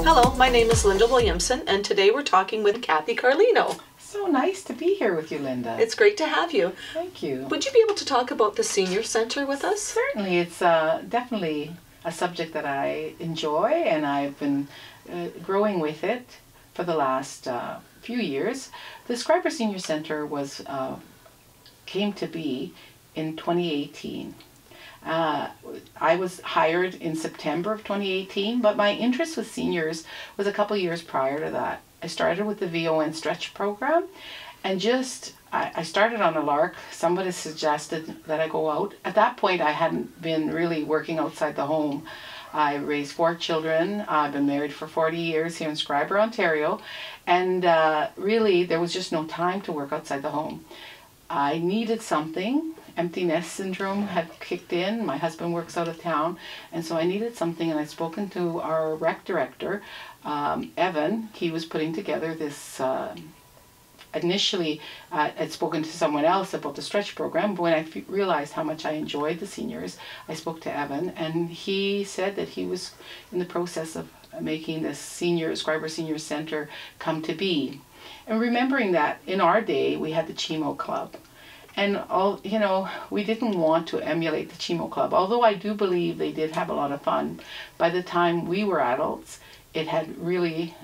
Hello, my name is Linda Williamson, and today we're talking with Cathy Carlino. So nice to be here with you, Linda. It's great to have you. Thank you. Would you be able to talk about the Senior Centre with us? Certainly. It's definitely a subject that I enjoy, and I've been growing with it for the last few years. The Schreiber Senior Centre came to be in 2018. I was hired in September of 2018, but my interest with seniors was a couple years prior to that. I started with the VON stretch program, and I started on a lark. Somebody suggested that I go out. At that point, I hadn't been really working outside the home. I raised 4 children. I've been married for 40 years here in Schreiber, Ontario, and really there was just no time to work outside the home. I needed something. Empty nest syndrome had kicked in. My husband works out of town, and so I needed something, and I'd spoken to our rec director, Evan. He was putting together this, initially I'd spoken to someone else about the stretch program, but when I realized how much I enjoyed the seniors, I spoke to Evan, and he said that he was in the process of making this Schreiber Senior Centre come to be. And remembering that in our day we had the Chimo Club. And we didn't want to emulate the Chimo Club, although I do believe they did have a lot of fun. By the time we were adults, it had really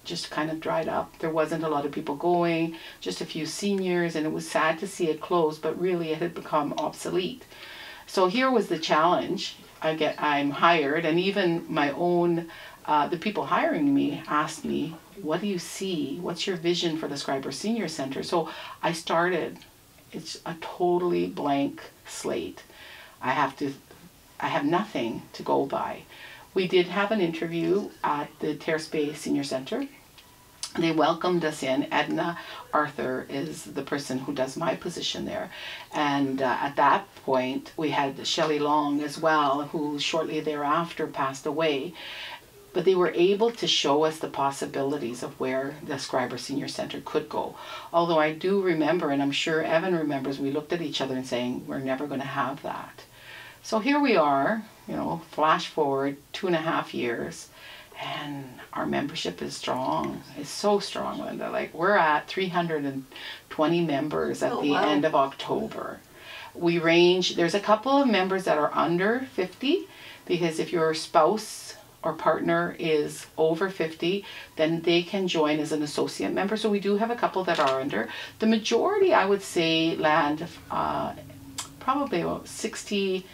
just kind of dried up. There wasn't a lot of people going, just a few seniors, and it was sad to see it close, but really it had become obsolete. So here was the challenge. I'm hired, and even my own, the people hiring me asked me, what do you see? What's your vision for the Schreiber Senior Centre? So I started. It's a totally blank slate. I have nothing to go by. We did have an interview at the Terrace Bay Senior Centre. They welcomed us in. Edna Arthur is the person who does my position there. And at that point, we had Shelley Long as well, who shortly thereafter passed away. But they were able to show us the possibilities of where the Schreiber Senior Centre could go. Although I do remember, and I'm sure Evan remembers, we looked at each other and saying, we're never going to have that. So here we are, flash forward 2.5 years, and our membership is strong. It's so strong, Linda. Like, we're at 320 members at the end of October. There's a couple of members that are under 50, because if your spouse or partner is over 50, then they can join as an associate member. So we do have a couple that are under. The majority, I would say, land probably about 60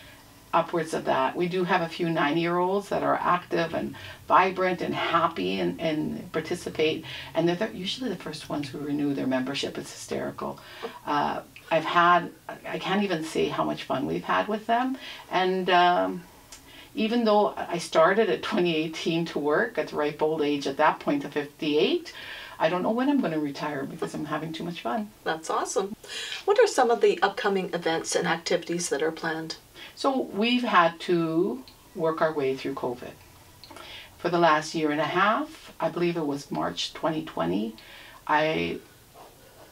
upwards of that. We do have a few 90-year-olds that are active and vibrant and happy and participate, and they're usually the first ones who renew their membership. It's hysterical. I can't even say how much fun we've had with them, and even though I started at 2018 to work at the ripe old age at that point of 58, I don't know when I'm going to retire because I'm having too much fun. That's awesome. What are some of the upcoming events and activities that are planned? So we've had to work our way through COVID. For the last 1.5 years, I believe it was March 2020, I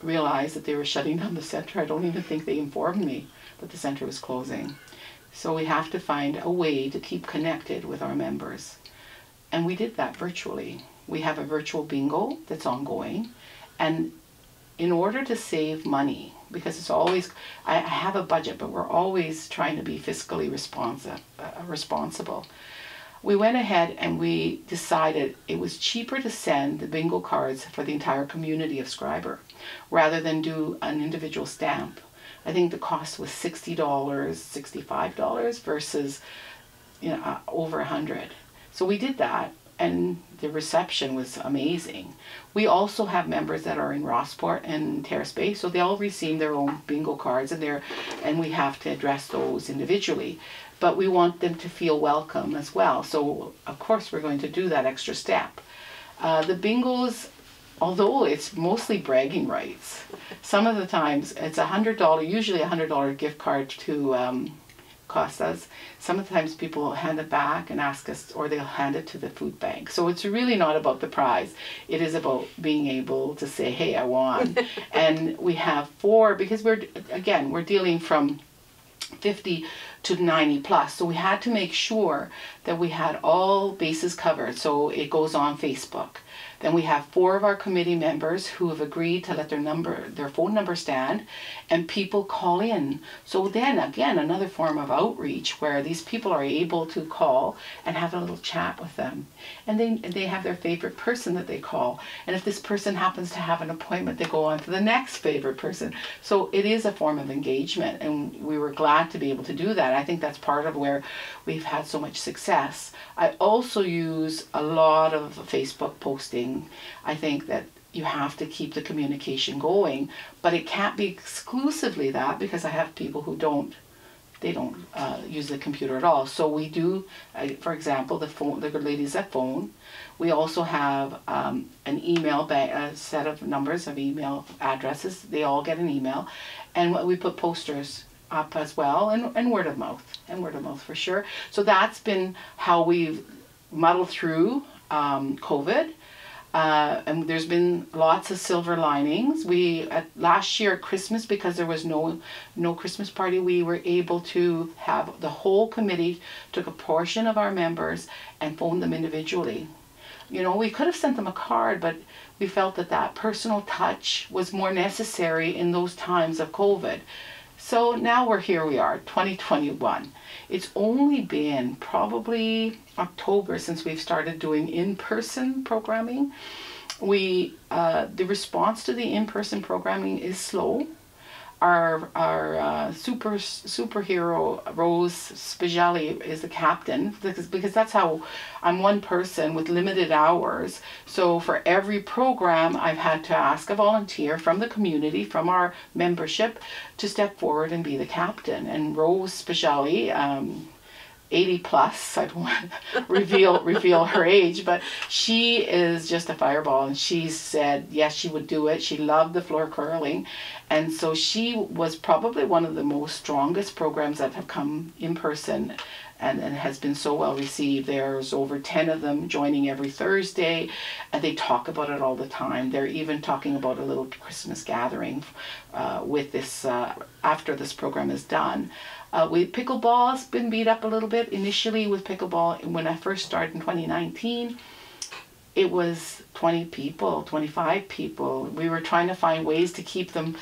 realized that they were shutting down the centre. I don't even think they informed me that the centre was closing. So we have to find a way to keep connected with our members. And we did that virtually. We have a virtual bingo that's ongoing. And in order to save money, because it's always, I have a budget, but we're always trying to be fiscally responsible. We went ahead and we decided it was cheaper to send the bingo cards for the entire community of Schreiber rather than do an individual stamp. I think the cost was $60, $65 versus over $100. So we did that, and the reception was amazing. We also have members that are in Rossport and Terrace Bay, so they all receive their own bingo cards, and we have to address those individually. But we want them to feel welcome as well. So of course we're going to do that extra step. The bingos, although it's mostly bragging rights, some of the times it's $100, usually $100 gift card to Costas. Some of the times people hand it back and ask us, or they'll hand it to the food bank. So it's really not about the prize. It is about being able to say, hey, I won. And we have 4, because we're dealing from 50 to 90 plus. So we had to make sure that we had all bases covered. So it goes on Facebook. Then we have 4 of our committee members who have agreed to let their phone number stand, and people call in. So then again, another form of outreach where these people are able to call and have a little chat with them. And they have their favorite person that they call. And if this person happens to have an appointment, they go on to the next favorite person. So it is a form of engagement, and we were glad to be able to do that. I think that's part of where we've had so much success. I also use a lot of Facebook posting. I think that you have to keep the communication going, but it can't be exclusively that, because I have people who don't use the computer at all. So we do, for example, the good ladies that phone. We also have an email a set of numbers of email addresses. They all get an email, and we put posters up as well, and word of mouth for sure. So that's been how we've muddled through COVID. And there's been lots of silver linings. Last year at Christmas, because there was no Christmas party, we were able to have the whole committee took a portion of our members and phoned them individually. You know, we could have sent them a card, but we felt that personal touch was more necessary in those times of COVID. So now we are, 2021. It's only been probably October since we've started doing in-person programming. The response to the in-person programming is slow. Our superhero Rose Speciali is the captain, because that's how I'm one person with limited hours. So for every program, I've had to ask a volunteer from the community, from our membership, to step forward and be the captain. And Rose Speciali, 80 plus, I don't want to reveal her age, but she is just a fireball, and she said yes, she would do it. She loved the floor curling, and so she was probably one of the most strongest programs that have come in person, and has been so well received. There's over 10 of them joining every Thursday, and they talk about it all the time. They're even talking about a little Christmas gathering with this after this program is done. Pickleball's been beat up a little bit. Initially with pickleball, when I first started in 2019, it was 20 people, 25 people. We were trying to find ways to keep them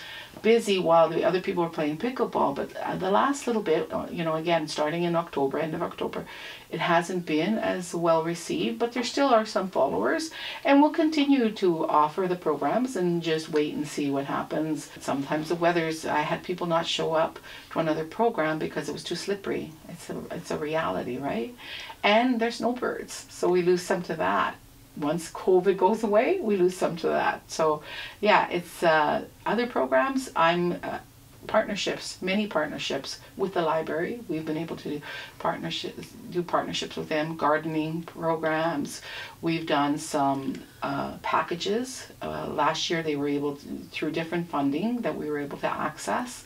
busy while the other people were playing pickleball. But the last little bit, again, starting in October, end of October, it hasn't been as well received, but there still are some followers, and we'll continue to offer the programs and just wait and see what happens. Sometimes I had people not show up to another program because it was too slippery. It's a reality, right? And there's no birds, so we lose some to that. Once COVID goes away, we lose some to that. So yeah, it's other programs. I'm many partnerships with the library. We've been able to do partnerships with them, gardening programs. We've done some packages. Last year they were able to, through different funding that we were able to access,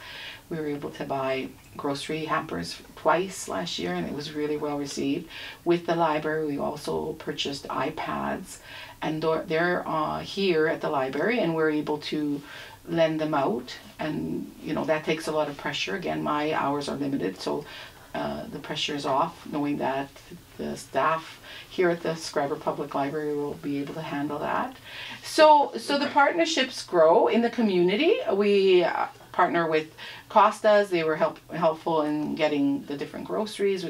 we were able to buy grocery hampers twice last year, and it was really well received. With the library, we also purchased iPads, and they're here at the library, and we're able to lend them out. And that takes a lot of pressure. Again, my hours are limited, so the pressure is off, knowing that the staff here at the Schreiber Public Library will be able to handle that. So the partnerships grow in the community. We partner with Costas. They were helpful in getting the different groceries.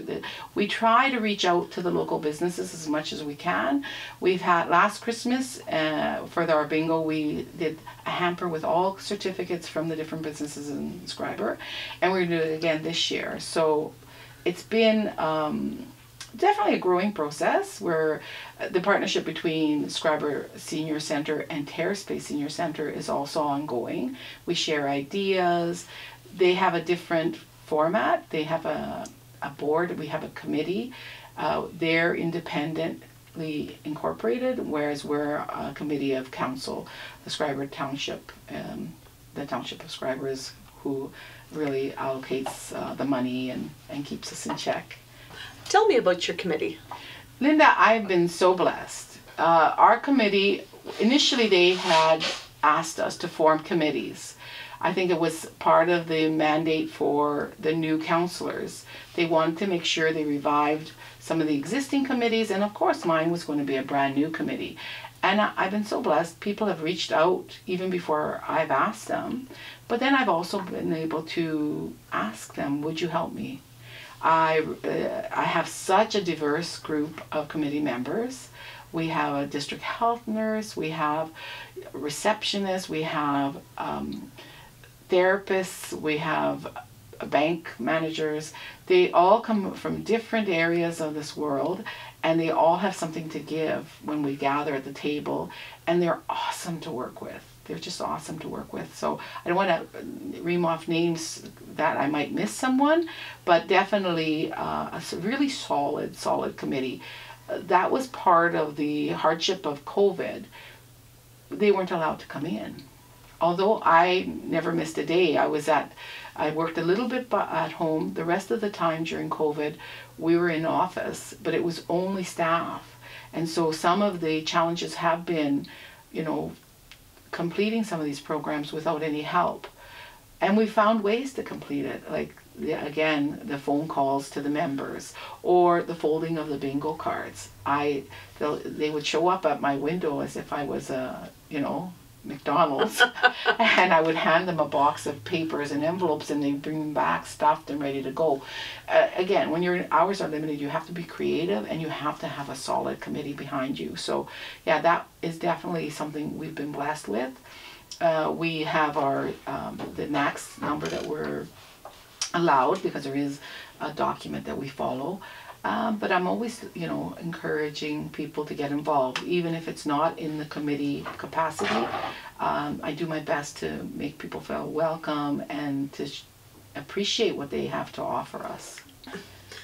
We try to reach out to the local businesses as much as we can. We've had last Christmas for our bingo, we did a hamper with all certificates from the different businesses in Schreiber, and we're going to do it again this year. So it's been definitely a growing process, where the partnership between Schreiber Senior Centre and TerraSpace Senior Centre is also ongoing. We share ideas. They have a different format. They have a board. We have a committee. They're independently incorporated, whereas we're a committee of council. The Schreiber Township, the Township of Schreiber is who really allocates the money and keeps us in check. Tell me about your committee. Linda, I've been so blessed. Our committee, initially they had asked us to form committees. I think it was part of the mandate for the new councillors. They wanted to make sure they revived some of the existing committees, and of course mine was going to be a brand new committee. And I've been so blessed. People have reached out even before I've asked them. But then I've also been able to ask them, would you help me? I have such a diverse group of committee members. We have a district health nurse, we have receptionists, we have therapists, we have bank managers. They all come from different areas of this world, and they all have something to give when we gather at the table, and they're awesome to work with. They're just awesome to work with. So I don't want to ream off names that I might miss someone, but definitely a really solid committee. That was part of the hardship of COVID. They weren't allowed to come in. Although I never missed a day, I worked a little bit at home. The rest of the time during COVID, we were in office, but it was only staff. And so some of the challenges have been, completing some of these programs without any help. And we found ways to complete it, like, again, the phone calls to the members or the folding of the bingo cards. They would show up at my window as if I was McDonald's, and I would hand them a box of papers and envelopes, and they'd bring them back stuffed and ready to go. Again, when your hours are limited, you have to be creative, and you have to have a solid committee behind you. So yeah, that is definitely something we've been blessed with. We have the max number that we're allowed, because there is a document that we follow. But I'm always, encouraging people to get involved, even if it's not in the committee capacity. I do my best to make people feel welcome and to appreciate what they have to offer us.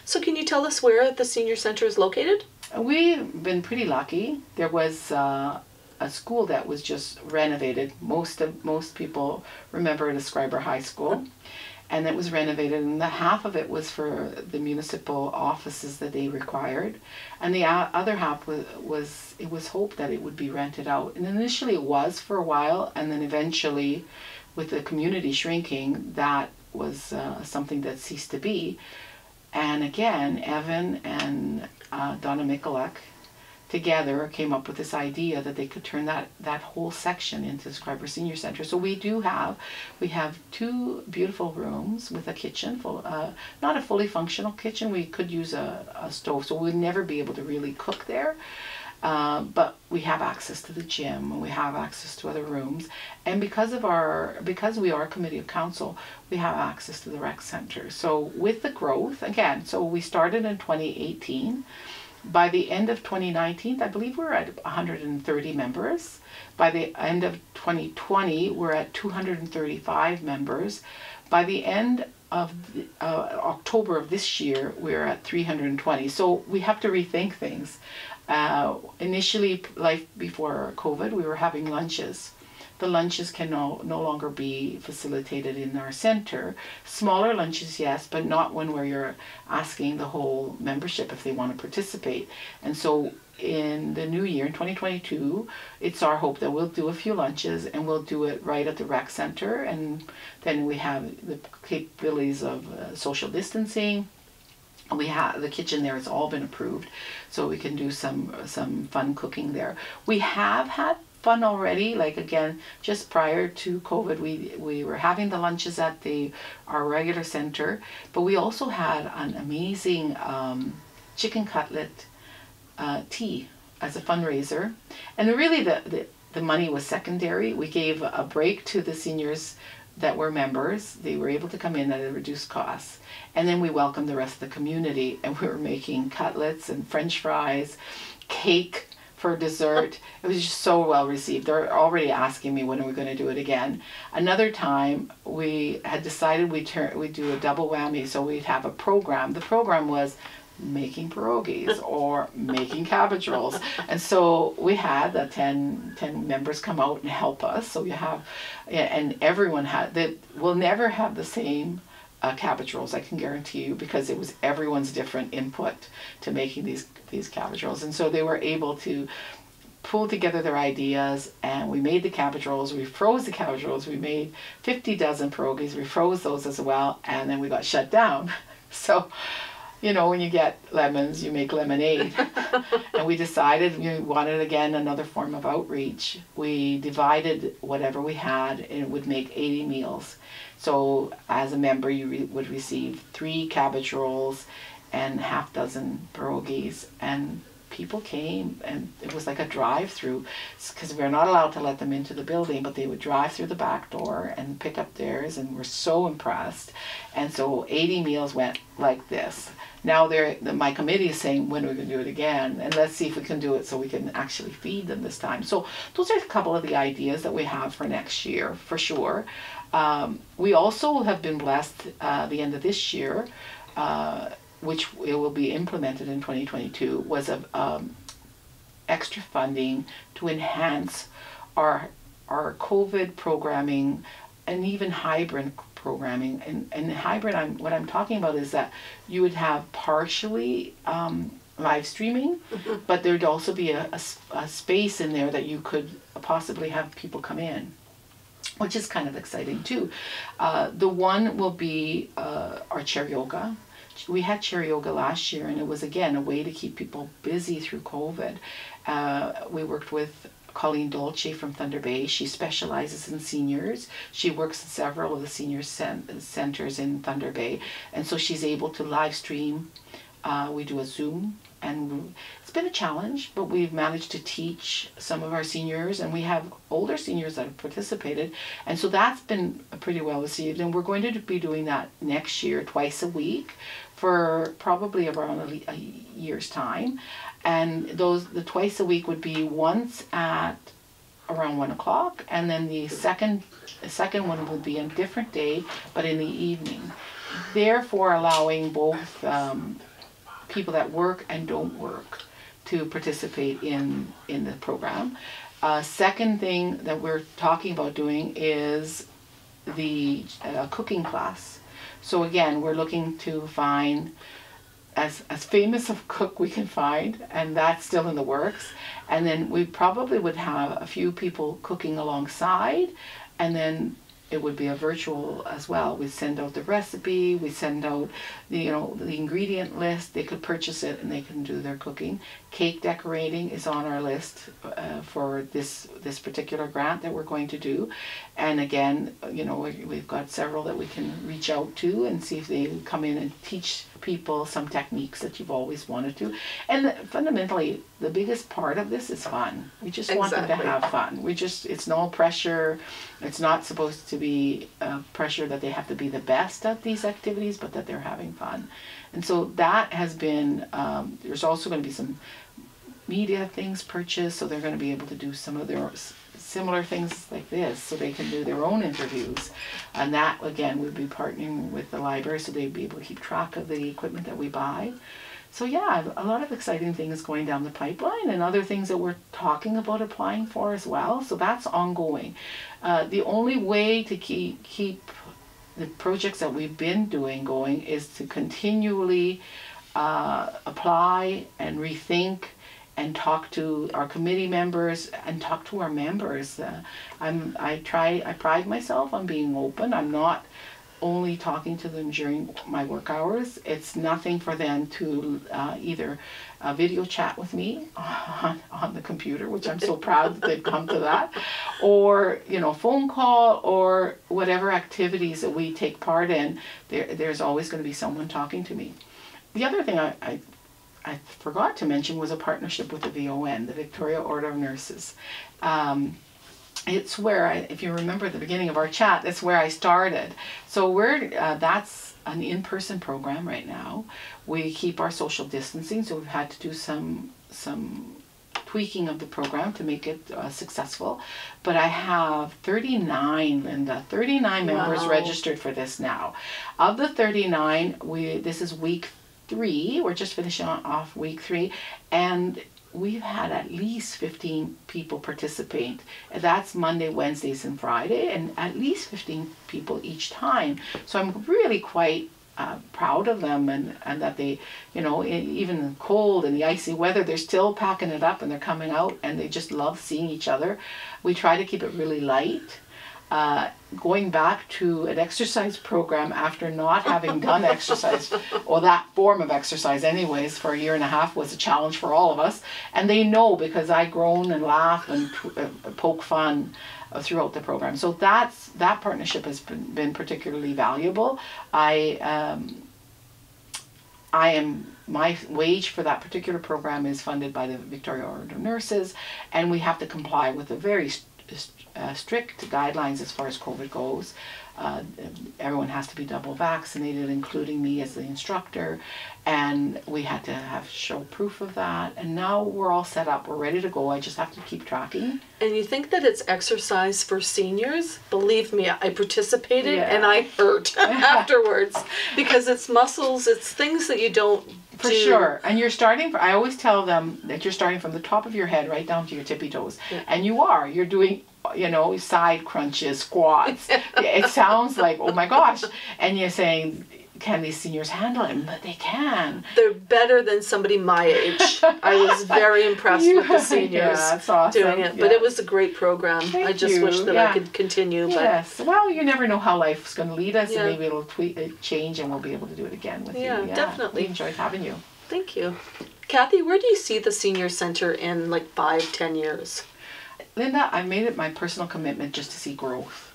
So can you tell us where the Senior Centre is located? We've been pretty lucky. There was a school that was just renovated. Most people remember it as Schreiber High School. And it was renovated, and the half of it was for the municipal offices that they required, and the other half was hoped that it would be rented out. And initially it was for a while, and then eventually, with the community shrinking, that was something that ceased to be. And again, Evan and Donna Mikulak together came up with this idea that they could turn that whole section into Schreiber Senior Centre. So we have 2 beautiful rooms with a kitchen, not a fully functional kitchen. We could use a stove, so we'd never be able to really cook there. But we have access to the gym, and we have access to other rooms. And because we are a committee of council, we have access to the rec center. So with the growth, again, so we started in 2018. By the end of 2019, I believe we're at 130 members. By the end of 2020, we're at 235 members. By the end of October of this year, we're at 320. So we have to rethink things. Initially, like before COVID, we were having lunches. The lunches can no longer be facilitated in our center. Smaller lunches, yes, but not one where you're asking the whole membership if they want to participate. And so in the new year, in 2022, it's our hope that we'll do a few lunches, and we'll do it right at the rec center. And then we have the capabilities of social distancing. We have the kitchen there, it's all been approved, so we can do some fun cooking there. We have had fun already, like, again, just prior to COVID, we were having the lunches at our regular center, but we also had an amazing chicken cutlet tea as a fundraiser. And really the money was secondary. We gave a break to the seniors that were members. They were able to come in at a reduced cost. And then we welcomed the rest of the community, and we were making cutlets and French fries, cake for dessert. It was just so well received. They're already asking me, when are we going to do it again? Another time we had decided we'd do a double whammy, so we'd have a program. The program was making pierogies or making cabbage rolls. And so we had the 10 members come out and help us. So you have, and everyone we'll never have the same cabbage rolls, I can guarantee you, because it was everyone's different input to making these cabbage rolls. And so they were able to pulled together their ideas, and we made the cabbage rolls. We froze the cabbage rolls. We made 50 dozen pierogies. We froze those as well, and then we got shut down. So, you know, when you get lemons, you make lemonade. And we decided we wanted, again, another form of outreach. We divided whatever we had, and it would make 80 meals. So as a member, you would receive 3 cabbage rolls and half dozen pierogies. And people came, and it was like a drive-through, because we're not allowed to let them into the building, but they would drive through the back door and pick up theirs, and we're so impressed. And so 80 meals went like this. Now my committee is saying, when are we going to do it again? And let's see if we can do it so we can actually feed them this time. So those are a couple of the ideas that we have for next year, for sure. We also have been blessed the end of this year, which it will be implemented in 2022, was extra funding to enhance our COVID programming and even hybrid programming. And hybrid, what I'm talking about is that you would have partially live streaming, but there'd also be a space in there that you could possibly have people come in, which is kind of exciting too. The one will be our chair yoga. We had chair yoga last year, and it was, again, a way to keep people busy through COVID. We worked with Colleen Dolce from Thunder Bay. She specializes in seniors. She works in several of the senior centers in Thunder Bay, and so she's able to live stream. We do a Zoom, and it's been a challenge, but we've managed to teach some of our seniors, and we have older seniors that have participated, and so that's been pretty well received. And we're going to be doing that next year, twice a week, for probably around a year's time. And the twice a week would be once at around 1 o'clock, and then the second one would be a different day, but in the evening. Therefore, allowing both people that work and don't work to participate in the program. Second thing that we're talking about doing is the cooking class. So again, we're looking to find as famous a cook we can find, and that's still in the works. And then we probably would have a few people cooking alongside, and then it would be a virtual as well. We send out the recipe, we send out the ingredient list. They could purchase it and they can do their cooking. Cake decorating is on our list for this particular grant that we're going to do. And again, we've got several that we can reach out to and see if they come in and teach people some techniques that you've always wanted to. And fundamentally, the biggest part of this is fun. We just want them to have fun. It's no pressure. It's not supposed to be pressure that they have to be the best at these activities, but that they're having fun. And so that has been, there's also going to be some media things purchased, so they're going to be able to do some of their similar things like this, so they can do their own interviews. And that, again, we'll be partnering with the library, so they'll be able to keep track of the equipment that we buy. So yeah, a lot of exciting things going down the pipeline, and other things that we're talking about applying for as well. So that's ongoing. The only way to keep the projects that we've been doing going is to continually apply and rethink and talk to our committee members and talk to our members. I pride myself on being open. I'm not only talking to them during my work hours. It's nothing for them to either video chat with me on the computer, which I'm so proud that they've come to that, or phone call, or whatever activities that we take part in. There's always going to be someone talking to me. The other thing I forgot to mention was a partnership with the VON, the Victoria Order of Nurses. It's where, if you remember at the beginning of our chat, that's where I started. So that's an in-person program right now. We keep our social distancing, so we've had to do some tweaking of the program to make it successful. But I have 39, Linda, 39 members registered for this now. Of the 39, this is week 3. We're just finishing off week 3, and we've had at least 15 people participate. That's Monday, Wednesdays, and Friday, and at least 15 people each time. So I'm really quite proud of them, and that they, you know, even in the cold and the icy weather, they're still packing it up and they're coming out and they just love seeing each other. We try to keep it really light. Going back to an exercise program after not having done exercise, or that form of exercise anyways, for a year and a half was a challenge for all of us. And they know, because I groan and laugh and poke fun throughout the program. So that partnership has been particularly valuable. My wage for that particular program is funded by the Victoria Order of Nurses, and we have to comply with the very strict guidelines as far as COVID goes. Everyone has to be double vaccinated, including me as the instructor, and we had to show proof of that. And now we're all set up. We're ready to go. I just have to keep tracking. And you think that it's exercise for seniors? Believe me, I participated and I hurt afterwards, because it's muscles, it's things that you don't For sure. And you're starting, I always tell them that you're starting from the top of your head right down to your tippy toes. Yeah. And you're doing, you know, side crunches, squats. It sounds like, oh my gosh. And you're saying, can these seniors handle it? But they can. They're better than somebody my age. I was very impressed with the seniors doing it. But it was a great program. I just wish that I could continue. Yes. Well, you never know how life's going to lead us, and maybe it'll change and we'll be able to do it again with you. Yeah, definitely. We enjoyed having you. Thank you. Cathy, where do you see the Senior Centre in like 5-10 years? Linda, I've made it my personal commitment just to see growth.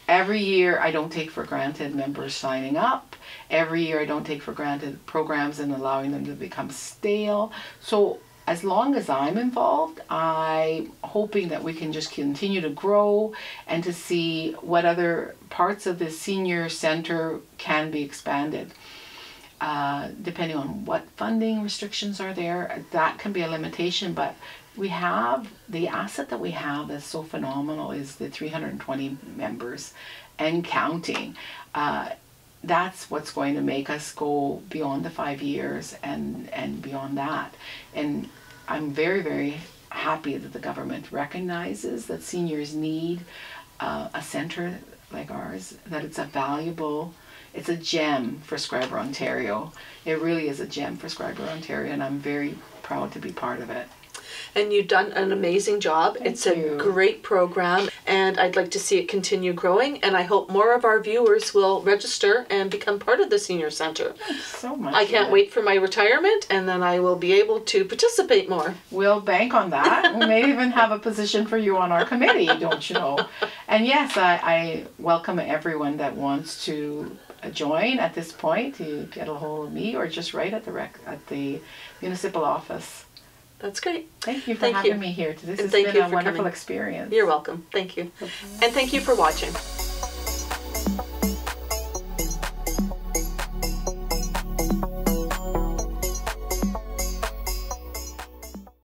Every year I don't take for granted members signing up. Every year I don't take for granted programs and allowing them to become stale. So as long as I'm involved, I'm hoping that we can just continue to grow and to see what other parts of the Senior Centre can be expanded. Depending on what funding restrictions are there, that can be a limitation, but we have, the asset that we have that's so phenomenal is the 320 members and counting. That's what's going to make us go beyond the 5 years and beyond that. And I'm very, very happy that the government recognizes that seniors need a centre like ours, that it's a valuable, it's a gem for Schreiber, Ontario. It really is a gem for Schreiber, Ontario, and I'm very proud to be part of it. And you've done an amazing job. It's a great program, and I'd like to see it continue growing, and I hope more of our viewers will register and become part of the Senior Centre. Thanks so much. I can't wait for my retirement, and then I will be able to participate more. We'll bank on that. We may even have a position for you on our committee, don't you know? And yes, I welcome everyone that wants to join at this point to get a hold of me, or just write at the municipal office. That's great. Thank you for having me here. This has been a wonderful experience. You're welcome. Thank you. And thank you for watching.